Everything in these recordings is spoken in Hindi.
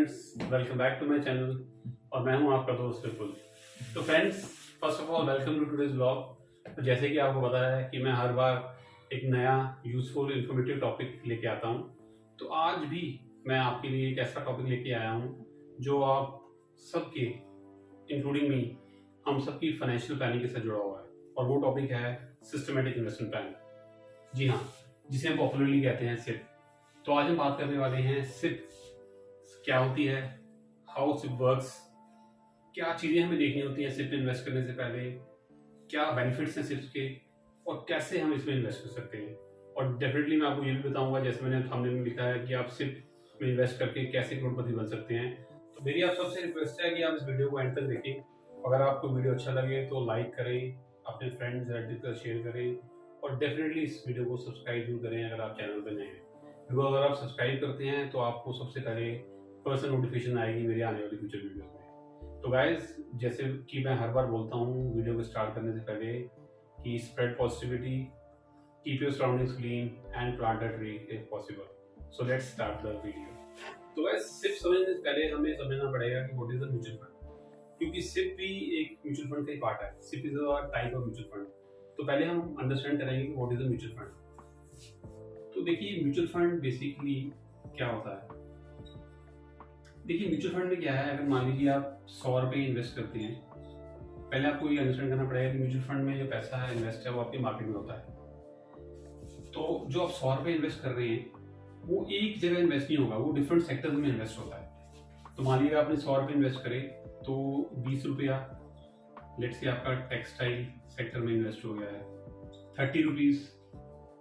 Friends, welcome back to my channel और मैं हूं आपका दोस्त विपुल। तो friends, first of all welcome to today's vlog. तो जैसे कि आपको पता है कि मैं हर बार एक नया यूजफुल इन्फॉर्मेटिव टॉपिक लेके आता हूं, तो आज भी मैं आपके लिए एक ऐसा टॉपिक लेके आया हूं जो आप सबके इंक्लूडिंग मी, हम सबकी फाइनेंशियल प्लानिंग के साथ जुड़ा हुआ है। और वो टॉपिक है सिस्टमेटिक इन्वेस्टमेंट प्लान। जी हाँ, जिसे हम पॉपुलरली कहते हैं सिप। तो आज हम बात करने वाले हैं सिप क्या होती है, हाउ सिप वर्क्स, क्या चीजें हमें देखनी होती हैं सिप में इन्वेस्ट करने से पहले, क्या बेनिफिट्स हैं सिप के और कैसे हम इसमें इन्वेस्ट कर सकते हैं। और डेफिनेटली मैं आपको ये भी बताऊंगा, जैसे मैंने थंबनेल में लिखा है, कि आप सिप में इन्वेस्ट करके कैसे करोड़पति बन सकते हैं। तो मेरी आप सबसे रिक्वेस्ट है कि आप इस वीडियो को एंड तक देखें। अगर आपको वीडियो अच्छा लगे तो लाइक करें, अपने फ्रेंड्स रिलेटिव का शेयर करें और डेफिनेटली इस वीडियो को सब्सक्राइब जरूर करें अगर आप चैनल पर नए हैं। बिकॉज अगर आप सब्सक्राइब करते हैं तो आपको सबसे पहले पर्सनल नोटिफिकेशन आएगी मेरी आने वाली फ्यूचर वीडियोस में। तो गाइस, जैसे कि मैं हर बार बोलता हूँ वीडियो को स्टार्ट करने से पहले कि spread positivity, keep your surroundings clean and plant a tree if possible. So let's start the video. तो गाइस, सिप समझने से पहले हमें समझना पड़ेगा कि what is the mutual fund, क्योंकि सिप भी एक म्यूचुअल फंड का ही पार्ट है। SIP is a type of mutual fund. तो पहले हम अंडरस्टैंड करेंगे कि what is the mutual fund. तो देखिए, म्यूचुअल फंड बेसिकली क्या होता है। देखिए, म्यूचुअल फंड में क्या है, अगर मान लीजिए आप 100 रुपये इन्वेस्ट करते हैं, पहले आपको ये अंडरस्टैंड करना पड़ेगा कि म्यूचुअल फंड में जो पैसा है इन्वेस्ट है वो आपके मार्केट में होता है। तो जो आप 100 रुपये इन्वेस्ट कर रहे हैं वो एक जगह इन्वेस्ट नहीं होगा, वो डिफरेंट सेक्टर्स में इन्वेस्ट होता है। तो मान लीजिए आपने 100 रुपये इन्वेस्ट करे तो 20 रुपया लेट्स से आपका टेक्सटाइल सेक्टर में इन्वेस्ट हो गया है, 30 रुपीज़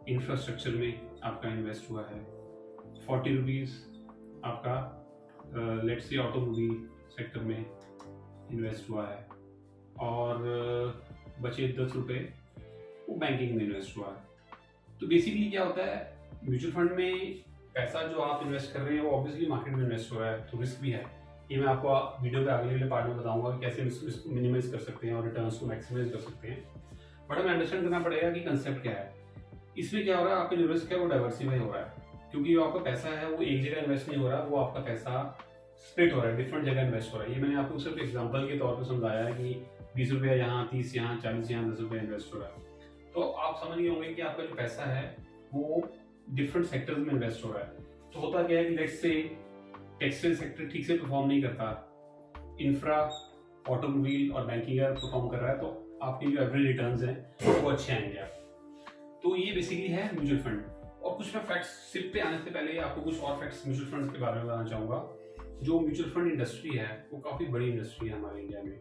इंफ्रास्ट्रक्चर में आपका इन्वेस्ट हुआ है, 40 रुपीज़ आपका लेट्स से ऑटोमोबाइल सेक्टर में इन्वेस्ट हुआ है और बचे 10 रुपये वो बैंकिंग में इन्वेस्ट हुआ है। तो बेसिकली क्या होता है, म्यूचुअल फंड में पैसा जो आप इन्वेस्ट कर रहे हैं वो ऑब्वियसली मार्केट में इन्वेस्ट हो रहा है, तो रिस्क भी है। ये मैं आपको वीडियो के अगले पार्ट में बताऊंगा कि कैसे रिस्क को मिनिमाइज कर सकते हैं और रिटर्न्स को मैक्सिमाइज कर सकते हैं। बट हमें अंडरस्टैंड करना पड़ेगा कि कंसेप्ट क्या है। इसमें क्या हो रहा है, आपका जो रिस्क है वो डाइवर्सिफाई हो रहा है, क्योंकि जो आपका पैसा है वो एक जगह इन्वेस्ट नहीं हो रहा, वो आपका पैसा स्प्लिट हो रहा है, डिफरेंट जगह इन्वेस्ट हो रहा है। ये मैंने आपको सिर्फ एग्जांपल के तौर पे समझाया है कि 20 रुपया यहाँ, 30 यहाँ, 40 यहाँ, 10 रुपया इन्वेस्ट हो रहा है। तो आप समझ गए होंगे कि आपका जो पैसा है वो डिफरेंट सेक्टर्स में इन्वेस्ट हो रहा है। तो होता क्या है कि लेट्स से टेक्सटाइल सेक्टर ठीक से परफॉर्म नहीं करता, इंफ्रा, ऑटोमोबाइल और बैंकिंग परफॉर्म कर रहा है, तो आपके जो एवरेज रिटर्न्स हैं वो अच्छे आएंगे आप। तो ये बेसिकली है म्यूचुअल फंड। और कुछ मैं फैक्ट्स सिप पे आने से पहले आपको कुछ और फैक्ट्स म्यूचुअल फंड के बारे में बताना चाहूँगा। जो म्यूचुअल फंड इंडस्ट्री है वो काफ़ी बड़ी इंडस्ट्री है हमारे इंडिया में।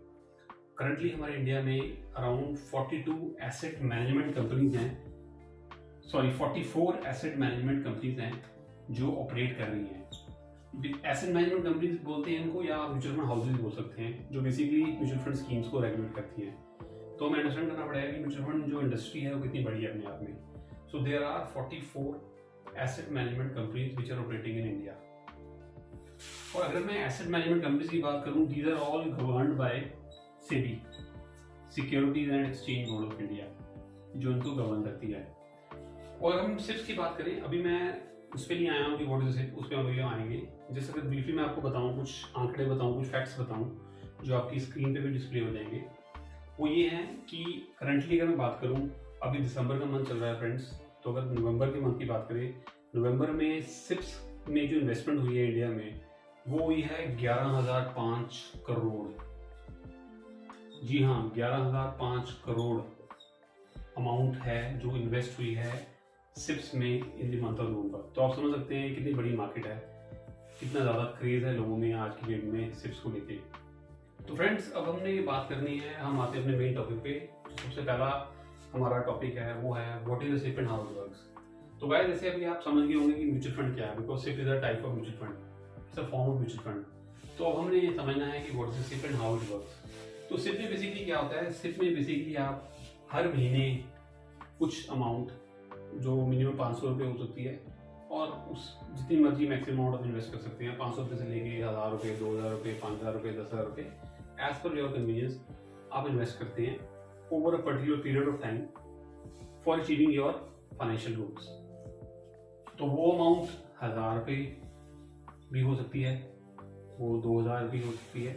करंटली हमारे इंडिया में अराउंड 42 एसेट मैनेजमेंट कंपनीज हैं, 44 एसेट मैनेजमेंट कंपनीज हैं जो ऑपरेट कर रही हैं। एसेट मैनेजमेंट कंपनीज बोलते हैं इनको, या म्यूचुअल फंड हाउसेज बोल सकते हैं, जो बेसिकली म्यूचुअल फंड स्कीम्स को रेगुलेट करती हैं। तो हमें अंडरस्टैंड करना पड़ेगा कि म्यूचुअल फंड जो इंडस्ट्री है वो कितनी बड़ी है अपने आप में। So there are 44 asset management companies which are operating in India. और अगर मैं एसेट मैनेजमेंट कंपनीज की बात करूं, these are all governed by SEBI, securities and exchange board of India, जो इनको गवर्न करती है। और हम सिप्स की बात करें, अभी मैं उस पर नहीं आया हूँ कि व्हाट इज सिप, उस पर अभी आएंगे। जैसे अगर ब्रीफली मैं आपको बताऊँ, कुछ आंकड़े बताऊँ, कुछ फैक्ट्स बताऊँ जो आपकी स्क्रीन पे भी डिस्प्ले हो जाएंगे। वो ये है कि करंटली अगर मैं बात करूँ, अभी दिसंबर का मंथ चल रहा है फ्रेंड्स, तो अगर नवंबर के मंथ की बात करें, नवंबर में सिप्स में जो इन्वेस्टमेंट हुई है इंडिया में वो हुई है 11,005 करोड़। जी हाँ, 11,005 करोड़ अमाउंट है जो इन्वेस्ट हुई है सिप्स में in the month of November. तो आप समझ सकते हैं कितनी बड़ी मार्केट है, कितना ज़्यादा क्रेज है लोगों में आज की डेट में सिप्स को लेके। तो फ्रेंड्स, अब हमने ये बात करनी है, हम आते हैं अपने मेन टॉपिक पे। सबसे पहला हमारा टॉपिक है वो है what is the SIP and how it works. तो गाइस, जैसे अभी आप समझ गए होंगे कि म्यूचुअल फंड क्या है, because SIP is a type of mutual fund, it's a form of mutual fund. तो अब हमने ये समझना है कि what is the SIP and how it works. तो सिप में बेसिकली क्या होता है, सिप में बेसिकली आप हर महीने कुछ अमाउंट, जो मिनिमम 500 रुपये हो सकती है और उस जितनी मर्जी मैक्सिमम अमाउंट आप इन्वेस्ट कर सकते हैं, 500 रुपये से लेके 1,000 रुपये, 2,000 रुपये, 5,000 रुपये, 10,000 रुपये, एज पर योर कन्वीनियंस आप इन्वेस्ट करते हैं over a particular period of time for achieving your financial goals. तो वो अमाउंट 1,000 रुपये भी हो सकती है, वो 2000 भी हो सकती है,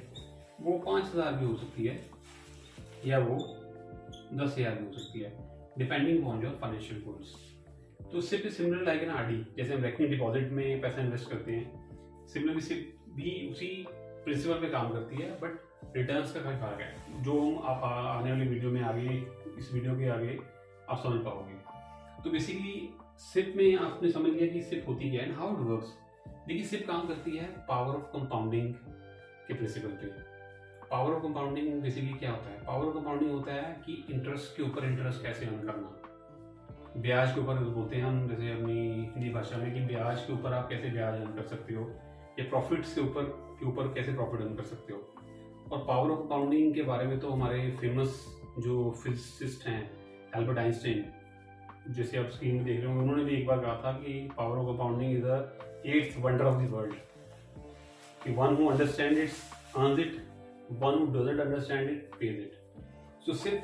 वो 5000 भी हो सकती है, या वो 10,000 भी हो सकती है, depending on your financial goals. तो SIP is similar like an RD, जैसे हम रेकरिंग डिपॉजिट में पैसा इन्वेस्ट करते हैं, सिमिलरली सिप भी उसी प्रिंसिपल पे काम करती है, बट रिटर्न्स का काफ़ी फर्क है, जो हम आप आने वाली वीडियो में आगे, इस वीडियो के आगे आप समझ पाओगे। तो बेसिकली सिप में आपने समझ लिया कि सिप होती क्या है एंड हाउ इट वर्क्स। देखिए सिप काम करती है पावर ऑफ कंपाउंडिंग के प्रिंसिपल पे। पावर ऑफ कंपाउंडिंग बेसिकली क्या होता है? पावर ऑफ कंपाउंडिंग होता है कि इंटरेस्ट के ऊपर इंटरेस्ट कैसे अर्न करना, ब्याज के ऊपर बोलते हैं हम जैसे अपनी हिंदी भाषा में, कि ब्याज के ऊपर आप कैसे ब्याज अर्न कर सकते हो, या प्रॉफिट्स के ऊपर कैसे प्रॉफिट अर्न कर सकते हो। और पावर ऑफ कंपाउंडिंग के बारे में तो हमारे फेमस जो फिजिसिस्ट हैं एल्बर्ट आइंस्टाइन, जैसे आप स्क्रीन में देख रहे हो, उन्होंने भी एक बार कहा था कि power of compounding is the 8th wonder of the world, कि one who understand it earns it, one who doesn't understand it pays it. So सिर्फ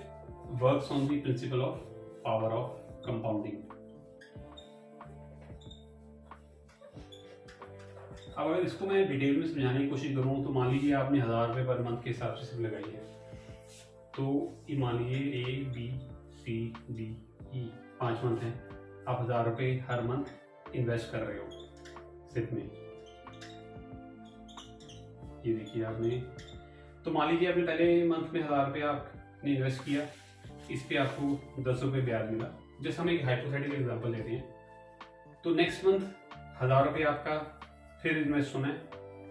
works on the principle of power of compounding. अब अगर इसको मैं डिटेल में समझाने की कोशिश करूँ तो मान लीजिए आपने 1000 रुपये पर मंथ के हिसाब से सिप लगाई है, तो ये मान लीजिए ABCDE 5 मंथ हैं, आप 1000 रुपये हर मंथ इन्वेस्ट कर रहे हो सिप में। ये देखिए आपने, तो मान लीजिए आपने पहले मंथ में 1000 रुपये आपने इन्वेस्ट किया, इस पे आपको 10 रुपये ब्याज मिला। जैसे हम एक हाइपोथेटिकल एग्जांपल लेते हैं, तो नेक्स्ट मंथ 1000 रुपये आपका फिर इन्वेस्ट होना है,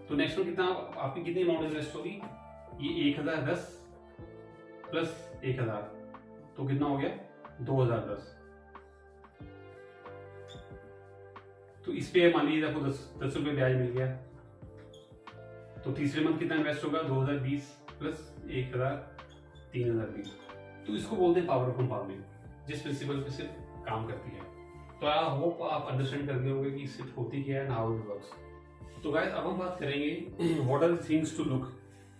तो नेक्स्ट मंथ कितना आपकी कितनी अमाउंट इन्वेस्ट होगी? ये 1010 प्लस 1000, तो कितना हो गया? 2010। तो इस पे मान लीजिए आपको 10 रुपये ब्याज मिल गया, तो तीसरे मंथ कितना इन्वेस्ट होगा? 2020 प्लस 1000 3020। तो इसको बोलते हैं पावर ऑफ कंपाउंडिंग, जिस प्रिंसिपल पे सिर्फ काम करती है। तो आई होप आप अंडरस्टैंड कर गए होंगे कि सिर्फ होती क्या है एंड हाउ इट वर्क्स। तो गाइस अब हम बात करेंगे what are the things to look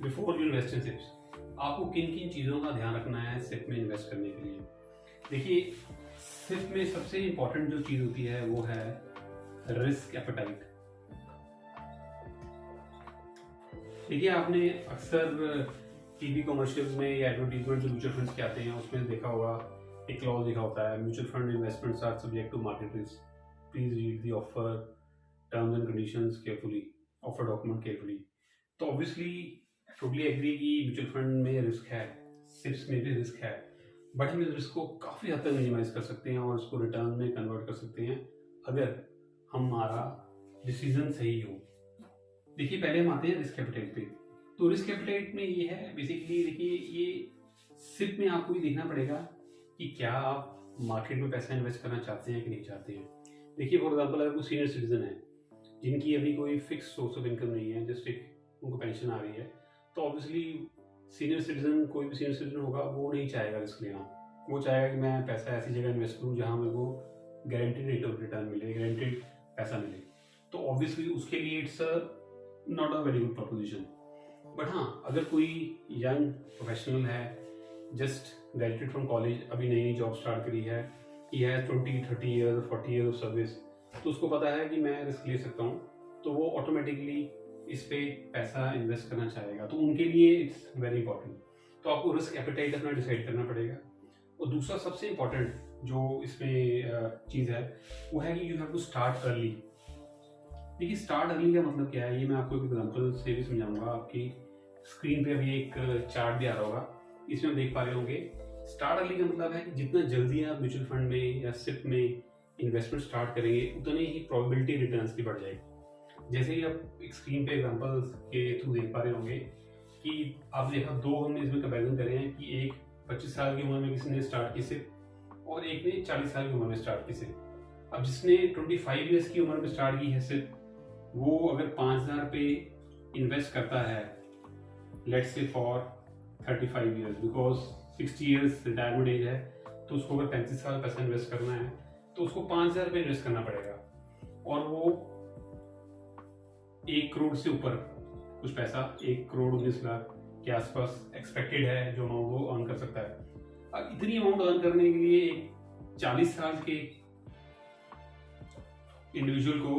before you invest in SIPs. आपको किन किन चीज़ों का ध्यान रखना है सिप में इन्वेस्ट करने के लिए। देखिए सिप में सबसे इम्पोर्टेंट जो चीज़ होती है वो है रिस्क एपेटाइट। देखिए आपने अक्सर टीवी कमर्शियल्स में या एडवर्टीजमेंट जो म्यूचुअल फंड्स के आते हैं उसमें देखा होगा, एक क्लॉज लिखा होता है, mutual fund investments are subject to market risk, please read the offer terms and conditions carefully, offer document carefully. तो ऑब्वियसली टोटली एग्री कि म्यूचुअल फंड में रिस्क है, सिप्स में भी रिस्क है, बट हम इस रिस्क को काफ़ी हद तक मिनिमाइज कर सकते हैं और इसको रिटर्न में कन्वर्ट कर सकते हैं अगर हमारा डिसीजन सही हो। देखिए पहले हम आते हैं रिस्क कैपिटल पे। तो रिस्क कैपिटल में ये है बेसिकली, देखिए ये सिप में आपको ये देखना पड़ेगा कि क्या आप मार्केट में पैसा इन्वेस्ट करना चाहते हैं कि नहीं चाहते हैं। देखिए फॉर एग्जांपल अगर कोई सीनियर सिटीजन है जिनकी अभी कोई फिक्स सोर्स ऑफ इनकम नहीं है, जस्ट एक उनको पेंशन आ रही है, तो ऑब्वियसली सीनियर सिटीजन, कोई भी सीनियर सिटीजन होगा वो नहीं चाहेगा रिस्क लेना। वो चाहेगा कि मैं पैसा ऐसी जगह इन्वेस्ट करूँ जहाँ मेरे को गारंटेड रेट ऑफ रिटर्न मिले, गारंटेड पैसा मिले। तो ऑब्वियसली उसके लिए it's not a very good proposition. But हाँ, अगर कोई यंग प्रोफेशनल है, जस्ट ग्रेजुएट फ्रॉम कॉलेज, अभी नई नई जॉब स्टार्ट करी है, he has 20-30 years 40 years of service, तो उसको पता है कि मैं रिस्क ले सकता हूँ, तो वो ऑटोमेटिकली इस पे पैसा इन्वेस्ट करना चाहेगा। तो उनके लिए इट्स वेरी इंपॉर्टेंट। तो आपको रिस्क एपेटाइट अपना डिसाइड करना पड़ेगा। और दूसरा सबसे इम्पॉर्टेंट जो इसमें चीज़ है वो है कि you have to start early. देखिए स्टार्ट अर्ली का मतलब क्या है, ये मैं आपको एक एग्जांपल से भी समझाऊंगा। आपकी स्क्रीन पे अभी एक चार्ट भी आ रहा होगा, इसमें देख पा रहे होंगे। स्टार्ट अर्ली का मतलब है कि जितना जल्दी आप म्यूचुअल फंड में या सिप में इन्वेस्टमेंट स्टार्ट करेंगे उतनी ही प्रोबेबिलिटी रिटर्न्स की बढ़ जाएगी। जैसे ही आप एक स्क्रीन पे एग्जांपल के थ्रू देख पा रहे होंगे कि आप देखा दो हमने इसमें कंपेरिजन करे हैं कि एक 25 साल की उम्र में किसी ने स्टार्ट की सिप और एक ने 40 साल की उम्र में स्टार्ट की सिप। अब जिसने 25 ईयर्स की उम्र में स्टार्ट की है सिप, वो अगर 5000 पे इन्वेस्ट करता है let's say for 35 years, because 60 years retirement age है, तो उसको अगर 35 साल पैसा इन्वेस्ट करना है तो उसको 5000 रुपये इन्वेस्ट करना पड़ेगा और वो 1 करोड़ से ऊपर कुछ पैसा, 1 करोड़ 19 लाख के आसपास एक्सपेक्टेड है जो अमाउंट वो अर्न कर सकता है। अब इतनी अमाउंट अर्न करने के लिए 40 साल के इंडिविजुअल को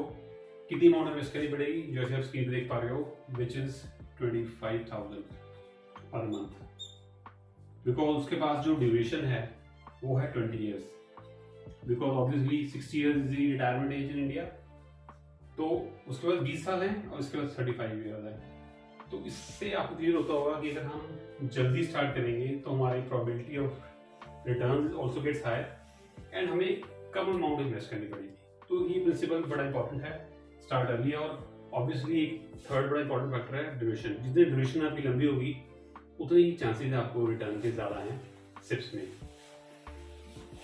कितनी अमाउंट इन्वेस्ट करनी पड़ेगी, जैसे आप स्क्रीन पे देख पा रहे हो, which is 25,000 per month, because उसके पास जो ड्यूरेशन है वो है 20 years, because obviously 60 years is retirement age in India. तो उसके बाद 20 साल हैं और उसके बाद 35 ईयर्स है। तो इससे आपको क्लियर होता होगा कि अगर हम जल्दी स्टार्ट करेंगे तो हमारी probability of return also gets higher and हमें कम अमाउंट इन्वेस्ट करनी पड़ेगी। तो ये प्रिंसिपल बड़ा इंपॉर्टेंट है, स्टार्ट अर्ली। और ऑब्वियसली एक थर्ड बड़ा इंपॉर्टेंट फैक्टर है ड्यूरेशन। जितनी ड्यूरेशन आपकी लंबी होगी उतने ही चांसेस आपको रिटर्न के ज़्यादा हैं सिप्स में।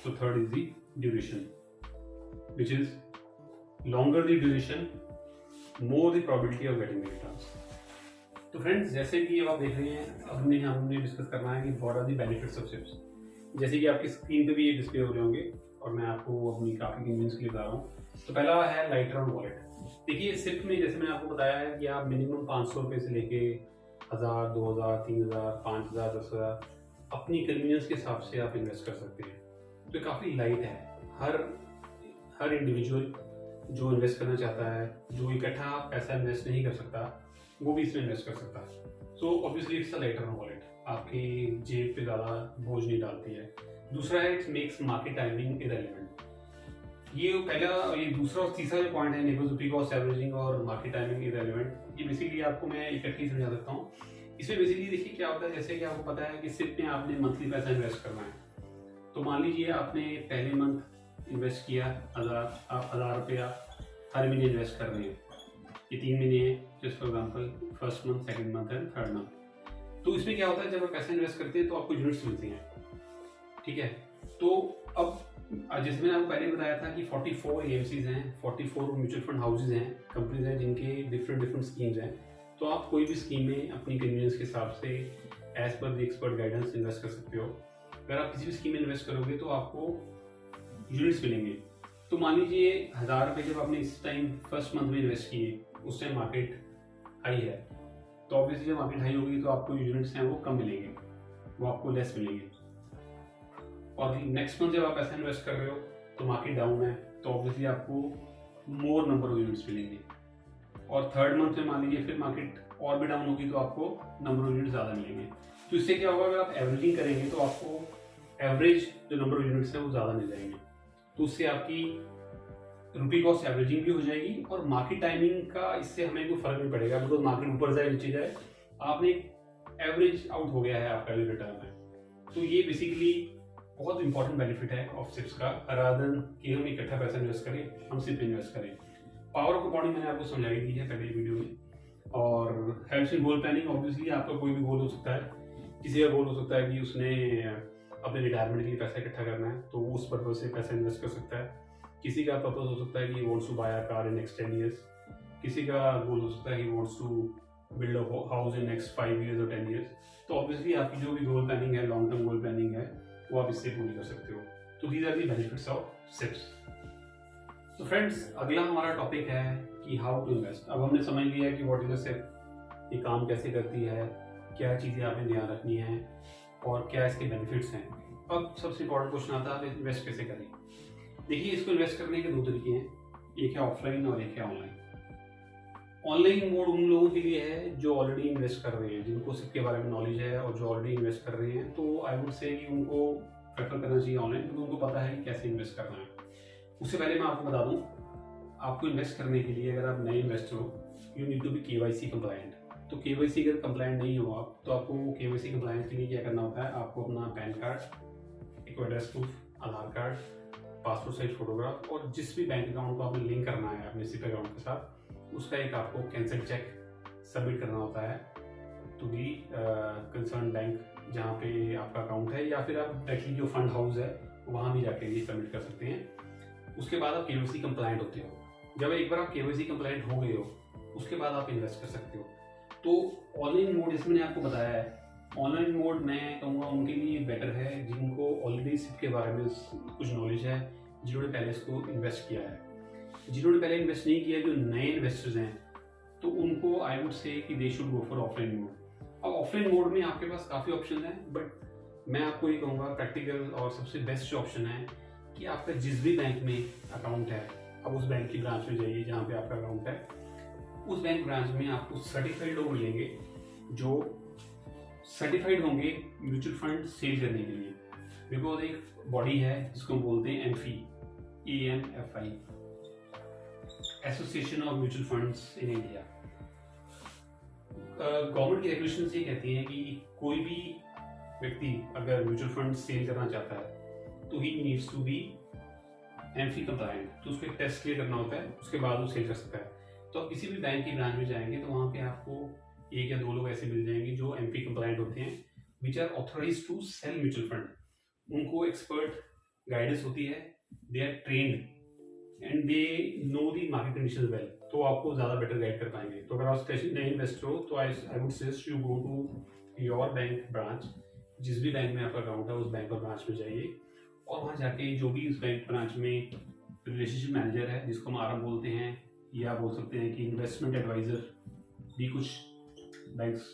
तो third is the duration, which is longer the duration more the probability of getting the returns. तो फ्रेंड्स, जैसे कि अब आप देख रहे हैं, अब हमने डिस्कस करना है कि what are the benefits of SIPs. जैसे कि आपकी स्क्रीन पे भी ये डिस्प्ले हो रहे होंगे और मैं आपको अपनी काफ़ी कन्वीनियंस के लिए बता रहा हूँ। तो पहला है लाइटर ऑन वॉलेट। देखिए सिप में जैसे मैंने आपको बताया है कि आप मिनिमम 500 रुपये से लेके 1000, 2000, 3000, 5000, 10,000 अपनी कन्वीनियंस के हिसाब से आप इन्वेस्ट कर सकते हैं। तो काफ़ी लाइट है। हर इंडिविजुअल जो इन्वेस्ट करना चाहता है, जो इकट्ठा पैसा इन्वेस्ट नहीं कर सकता, वो भी इसमें इन्वेस्ट कर सकता है। So obviously it's a lighter on wallet, आपकी जेब पे ज़्यादा बोझ नहीं डालती है। दूसरा है it makes market timing irrelevant. ये पहला, ये दूसरा और तीसरा जो पॉइंट है नेगोशिएबल कॉस्ट एवरेजिंग और मार्केट टाइमिंग इररिलेवेंट, ये बेसिकली आपको मैं इकट्ठी समझा सकता हूँ। इसमें बेसिकली देखिए क्या होता है, जैसे कि आपको पता है कि सिप में आपने मंथली पैसा इन्वेस्ट करना है। तो मान लीजिए आपने पहले मंथ इन्वेस्ट किया 1000 रुपया हर महीने इन्वेस्ट कर रहे हैं। ये 3 महीने हैं, just for example first month, second month and third month. तो इसमें क्या होता है, जब आप पैसा इन्वेस्ट करते हैं तो आपको यूनिट्स मिलती हैं, ठीक है। तो अब जैसे मैंने आपको पहले बताया था कि 44 एएमसीज हैं, 44 म्यूचुअल फंड हाउसेज हैं, कंपनीज हैं जिनके डिफरेंट स्कीम्स हैं। तो आप कोई भी स्कीम में अपनी कन्वीनियंस के हिसाब से as per the expert guidance invest कर सकते हो। अगर आप किसी भी स्कीम में इन्वेस्ट करोगे तो आपको यूनिट्स मिलेंगे। तो मान लीजिए 1000 रुपये जब आपने इस टाइम फर्स्ट मंथ में इन्वेस्ट किए, उस टाइम मार्केट हाई है, तो ऑब्वियसली जब मार्केट हाई होगी तो आपको यूनिट्स हैं वो कम मिलेंगे, वो आपको लेस मिलेंगे। और नेक्स्ट मंथ जब आप पैसा इन्वेस्ट कर रहे हो तो मार्केट डाउन है, तो ऑब्वियसली आपको मोर नंबर ऑफ यूनिट्स मिलेंगे। और थर्ड मंथ में मान लीजिए फिर मार्केट और भी डाउन होगी तो आपको नंबर ऑफ यूनिट्स ज़्यादा मिलेंगे। तो इससे क्या होगा, अगर आप एवरेजिंग करेंगे तो आपको एवरेज जो नंबर ऑफ यूनिट्स है वो ज़्यादा मिल जाएंगे। तो उससे आपकी रुपी कॉस्ट एवरेजिंग भी हो जाएगी और मार्केट टाइमिंग का इससे हमें कोई फर्क नहीं पड़ेगा, बिकॉज मार्केट ऊपर जाए नीचे जाए, आपने एवरेज आउट हो गया है आपका जो रिटर्न है। तो ये बेसिकली बहुत इंपॉर्टेंट बेनिफिट है ऑफ सिप्स का, रादर देन कि हम इकट्ठा पैसा इन्वेस्ट करें, हम सिप इन्वेस्ट करें। पावर ऑफ कंपाउंडिंग मैंने आपको समझाई दी है पहले वीडियो में। और helps in goal planning, obviously आपका कोई भी गोल हो सकता है। किसी का गोल हो सकता है कि उसने अपने रिटायरमेंट के लिए पैसा इकट्ठा करना है, तो उस पर्पज से पैसा इन्वेस्ट कर सकता है। किसी का पर्पज हो सकता है कि wants to buy a car in next 10 years। किसी का गोल हो सकता है कि wants to build a house in next 5 years और 10 years। तो ऑब्वियसली आपकी जो भी गोल प्लानिंग है, लॉन्ग टर्म गोल प्लानिंग है, वो आप इससे पूरी कर सकते हो। तो these are the benefits of SIPs. तो फ्रेंड्स, अगला हमारा टॉपिक है कि हाउ टू इन्वेस्ट। अब हमने समझ लिया कि व्हाट इज अ सिप, ये काम कैसे करती है, क्या चीज़ें आपने ध्यान रखनी है और क्या इसके बेनिफिट्स हैं। अब सबसे इंपॉर्टेंट क्वेश्चन आता है, इन्वेस्ट कैसे करें। देखिए, इसको इन्वेस्ट करने के 2 तरीके हैं, एक है ऑफलाइन और एक है ऑनलाइन। ऑनलाइन मोड उन लोगों के लिए है जो ऑलरेडी इन्वेस्ट कर रहे हैं, जिनको सिप के बारे में नॉलेज है और जो ऑलरेडी इन्वेस्ट कर रहे हैं। तो आई वुड से कि उनको प्रेफर करना चाहिए ऑनलाइन, क्योंकि उनको पता है कि कैसे इन्वेस्ट करना है। उससे पहले मैं आपको बता दूं, आपको इन्वेस्ट करने के लिए अगर आप नए इन्वेस्टर हो, you need to be KYC compliant. तो KYC अगर कंप्लायंट नहीं हो आप, तो आपको KYC कंप्लायंस के लिए क्या करना होता है, आपको अपना पैन कार्ड, एक एड्रेस प्रूफ, आधार कार्ड, पासपोर्ट साइज फोटोग्राफ और जिस भी बैंक अकाउंट को आपने लिंक करना है अपने सिप अकाउंट के साथ, उसका एक आपको कैंसिल चेक सबमिट करना होता है टू दी कंसर्न बैंक जहाँ पे आपका अकाउंट है, या फिर आप डायरेक्टली जो फंड हाउस है वहाँ भी जाके ये सबमिट कर सकते हैं। उसके बाद आप KYC कंप्लायंट होते हो। जब एक बार आप KYC कंप्लायंट हो गए हो, उसके बाद आप इन्वेस्ट कर सकते हो। तो ऑनलाइन मोड, इसमें मैंने आपको बताया है, ऑनलाइन मोड मैं कहूँगा उनके लिए बेटर है जिनको ऑलरेडी सिप के बारे में कुछ नॉलेज है, जिन्होंने पहले इसको इन्वेस्ट किया है। जिन्होंने पहले इन्वेस्ट नहीं किया, जो नए इन्वेस्टर्स हैं, तो उनको आई वुड से कि they should go for offline mode. अब ऑफलाइन मोड में आपके पास काफ़ी ऑप्शन है, बट मैं आपको ये कहूँगा प्रैक्टिकल और सबसे बेस्ट ऑप्शन है कि आपका जिस भी बैंक में अकाउंट है, अब उस बैंक की ब्रांच में जाइए जहाँ पे आपका अकाउंट है। उस बैंक ब्रांच में आपको सर्टिफाइड लोग मिलेंगे जो सर्टिफाइड होंगे म्यूचुअल फंड सेल करने के लिए। बिकॉज एक बॉडी है जिसको हम बोलते हैं EMFI, association of mutual funds in India. Government की रेगुलेशन ये कहती है कि कोई भी व्यक्ति अगर म्यूचुअल फंड सेल करना चाहता है तो ही needs to be AMFI compliant. तो उसको एक टेस्ट क्लियर करना होता है, उसके बाद वो सेल कर सकता है। तो आप किसी भी बैंक की ब्रांच में जाएंगे तो वहाँ पे आपको एक या दो लोग ऐसे मिल जाएंगे जो एमपी कंप्लायंट होते हैं, which are authorise to sell mutual fund. उनको एक्सपर्ट गाइडेंस होती है, they are trained and they know the market condition well, तो आपको ज़्यादा बेटर गाइड कर पाएंगे। तो अगर आप नए इन्वेस्टर हो तो I would suggest you go to your bank branch. जिस भी बैंक में आपका अकाउंट है उस बैंक और ब्रांच में जाइए और वहाँ जाके जो भी उस बैंक ब्रांच में रिलेशनशिप मैनेजर है, जिसको हम RM बोलते हैं, या बोल सकते हैं कि इन्वेस्टमेंट एडवाइज़र भी कुछ बैंक्स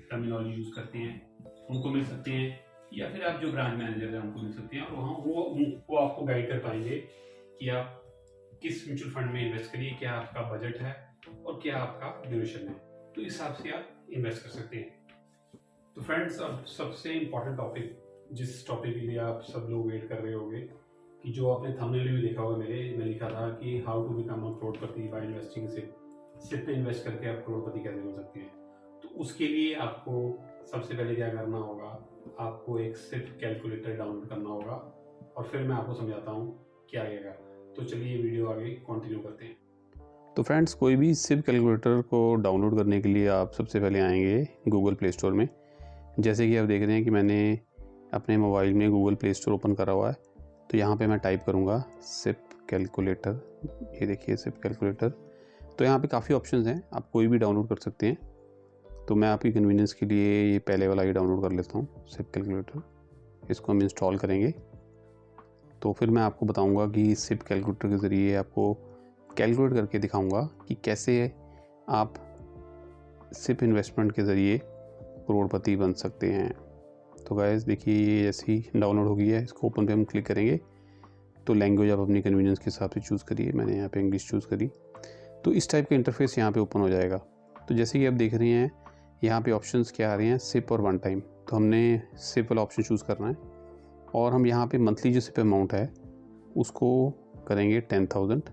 टर्मिनोलॉजी यूज़ करते हैं, उनको मिल सकते हैं, या फिर आप जो ब्रांच मैनेजर है उनको मिल सकते हैं और वहाँ वो आपको गाइड कर पाएंगे कि आप किस म्यूचुअल फंड में इन्वेस्ट करिए, क्या आपका बजट है और क्या आपका ड्यूरेशन है। तो इस हिसाब से आप इन्वेस्ट कर सकते हैं। तो फ्रेंड्स, अब सबसे इम्पॉर्टेंट टॉपिक, जिस टॉपिक के लिए आप सब लोग वेट कर रहे होंगे, कि जो आपने थंबनेल में भी देखा होगा मैं लिखा था कि how to become a crorepati by investing SIP पे इन्वेस्ट करके आप करोड़पति कैसे हो सकते हैं। तो उसके लिए आपको सबसे पहले क्या करना होगा, आपको एक सिप कैलकुलेटर डाउनलोड करना होगा और फिर मैं आपको समझाता हूँ क्या आएगा। तो चलिए वीडियो आगे कंटिन्यू करते हैं। तो फ्रेंड्स, कोई भी सिप कैलकुलेटर को डाउनलोड करने के लिए आप सबसे पहले आएंगे गूगल प्ले स्टोर में। जैसे कि आप देख रहे हैं कि मैंने अपने मोबाइल में गूगल प्ले स्टोर ओपन करा हुआ है। तो यहाँ पे मैं टाइप करूँगा सिप कैलकुलेटर। ये देखिए सिप कैलकुलेटर। तो यहाँ पे काफ़ी ऑप्शंस हैं, आप कोई भी डाउनलोड कर सकते हैं। तो मैं आपकी कन्वीनियंस के लिए ये पहले वाला ही डाउनलोड कर लेता हूँ, सिप कैलकुलेटर। इसको हम इंस्टॉल करेंगे तो फिर मैं आपको बताऊँगा कि सिप कैलकुलेटर के ज़रिए आपको कैलकुलेट करके दिखाऊंगा कि कैसे आप सिप इन्वेस्टमेंट के ज़रिए करोड़पति बन सकते हैं। तो गाइस देखिए, ये जैसे ही डाउनलोड हो गई है, इसको ओपन पे हम क्लिक करेंगे। तो लैंग्वेज आप अपनी कन्वीनियंस के हिसाब से चूज़ करिए। मैंने यहाँ पे इंग्लिश चूज़ करी। तो इस टाइप का इंटरफेस यहाँ पे ओपन हो जाएगा। तो जैसे कि आप देख रहे हैं यहाँ पे ऑप्शंस क्या आ रहे हैं, सिप और वन टाइम। तो हमने सिप वाला ऑप्शन चूज़ करना है और हम यहाँ पे मंथली जो सिप अमाउंट है उसको करेंगे 10,000।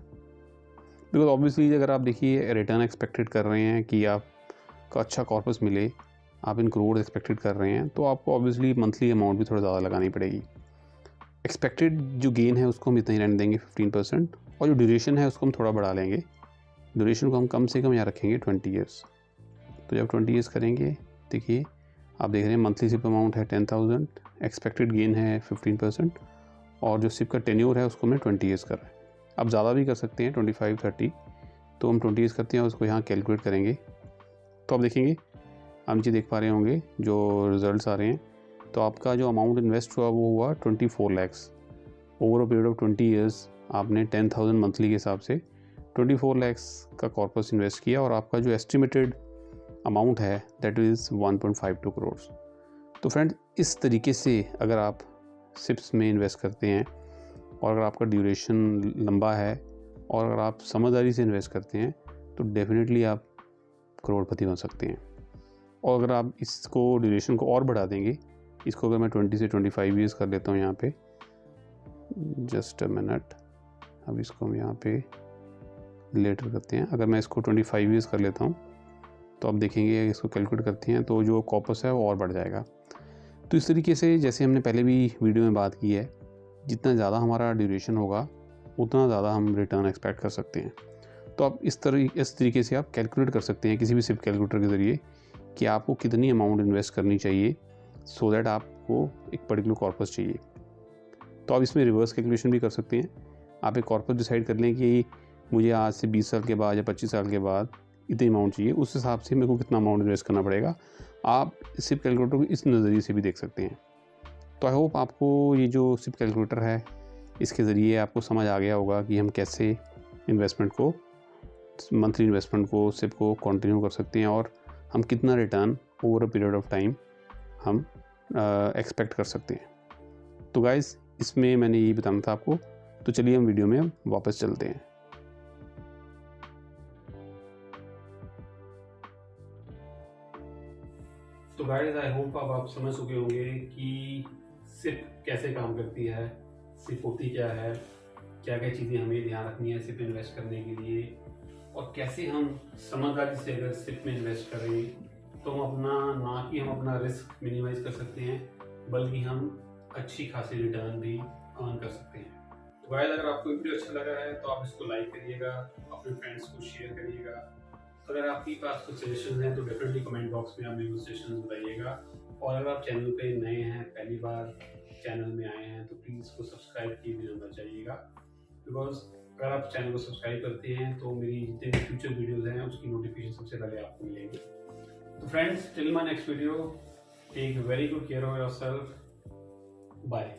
बिकॉज ऑब्वियसली अगर आप देखिए रिटर्न एक्सपेक्टेड कर रहे हैं कि आपका अच्छा कॉर्पस मिले, आप इन करोड़ एक्सपेक्टेड कर रहे हैं, तो आपको ऑब्वियसली मंथली अमाउंट भी थोड़ा ज़्यादा लगानी पड़ेगी। एक्सपेक्टेड जो गेन है उसको हम इतना ही रहने देंगे 15%, और जो ड्यूरेशन है उसको हम थोड़ा बढ़ा लेंगे। ड्यूरेशन को हम कम से कम यहाँ रखेंगे 20 ईयर्स। तो जब 20 ईयर्स करेंगे, देखिए आप देख रहे हैं मंथली सिप अमाउंट है 10,000, एक्सपेक्टेड गेन है 15%, और जो सिप का टेन्योर है उसको हमने 20 ईयर्स कर रहे हैं। आप ज़्यादा भी कर सकते हैं, 25, 30। तो हम 20 ईयर्स करते हैं, उसको यहाँ कैलकुलेट करेंगे। तो आप देखेंगे, आप नीचे देख पा रहे होंगे जो रिजल्ट्स आ रहे हैं। तो आपका जो अमाउंट इन्वेस्ट हुआ वो हुआ 24 lakhs. Over a period of 20 years आपने 10,000 मंथली के हिसाब से 24 लैक्स का कॉर्पस इन्वेस्ट किया, और आपका जो एस्टिमेटेड अमाउंट है दैट इज़ 1.52 करोड़। तो फ्रेंड, इस तरीके से अगर आप सिप्स में इन्वेस्ट करते हैं और अगर आपका ड्यूरेशन लंबा है और अगर आप समझदारी से इन्वेस्ट करते हैं तो डेफिनेटली आप करोड़पति बन सकते हैं। और अगर आप इसको ड्यूरेशन को और बढ़ा देंगे, इसको अगर मैं 20 से 25 ईयर्स कर लेता हूँ यहाँ पे, जस्ट अ मिनट, अब इसको हम यहाँ पे लेटर करते हैं। अगर मैं इसको 25 ईयर्स कर लेता हूँ तो आप देखेंगे इसको कैलकुलेट करते हैं तो जो कॉर्पस है वो और बढ़ जाएगा। तो इस तरीके से, जैसे हमने पहले भी वीडियो में बात की है, जितना ज़्यादा हमारा ड्यूरेशन होगा उतना ज़्यादा हम रिटर्न एक्सपेक्ट कर सकते हैं। तो आप इस तरीके से आप कैलकुलेट कर सकते हैं किसी भी सिप कैलकुलेटर के ज़रिए कि आपको कितनी अमाउंट इन्वेस्ट करनी चाहिए सो दैट आपको एक पर्टिकुलर कॉर्पस चाहिए। तो आप इसमें रिवर्स कैलकुलेशन भी कर सकते हैं। आप एक कॉर्पस डिसाइड कर लें कि मुझे आज से 20 साल के बाद या 25 साल के बाद इतनी अमाउंट चाहिए, उस हिसाब से मेरे को कितना अमाउंट इन्वेस्ट करना पड़ेगा। आप सिप कैलकुलेटर को इस नज़रिए से भी देख सकते हैं। तो आई होप आपको ये जो सिप कैलकुलेटर है इसके ज़रिए आपको समझ आ गया होगा कि हम कैसे इन्वेस्टमेंट को, मंथली इन्वेस्टमेंट को, सिप को कंटिन्यू कर सकते हैं और हम कितना return over a period of time हम एक्सपेक्ट कर सकते हैं। तो गाइज़, इसमें मैंने यही बताना था आपको। तो चलिए हम वीडियो में वापस चलते हैं। गाइस आई होप अब आप समझ चुके होंगे कि सिप कैसे काम करती है, सिप होती क्या है, क्या क्या चीज़ें हमें ध्यान रखनी है सिप इन्वेस्ट करने के लिए, और कैसे हम समझदारी से अगर सिप में इन्वेस्ट करें तो हम अपना रिस्क मिनिमाइज कर सकते हैं, बल्कि हम अच्छी खासी रिटर्न भी अर्न कर सकते हैं। तो गाइस अगर आपको वीडियो अच्छा लगा है तो आप इसको लाइक करिएगा, अपने फ्रेंड्स को शेयर करिएगा। अगर आपके पास कुछ सजेशन है तो डेफिनेटली कमेंट बॉक्स में आप मेरे को सजेशन बताइएगा। और अगर आप चैनल पे नए हैं, पहली बार चैनल में आए हैं, तो प्लीज़ इसको सब्सक्राइब किए भी जाना चाहिएगा, बिकॉज अगर आप चैनल को सब्सक्राइब करते हैं तो मेरी जितने भी फ्यूचर वीडियोज़ हैं उसकी नोटिफिकेशन सबसे पहले आपको मिलेंगी। तो friends, till my next video, take very good care of yourself, bye.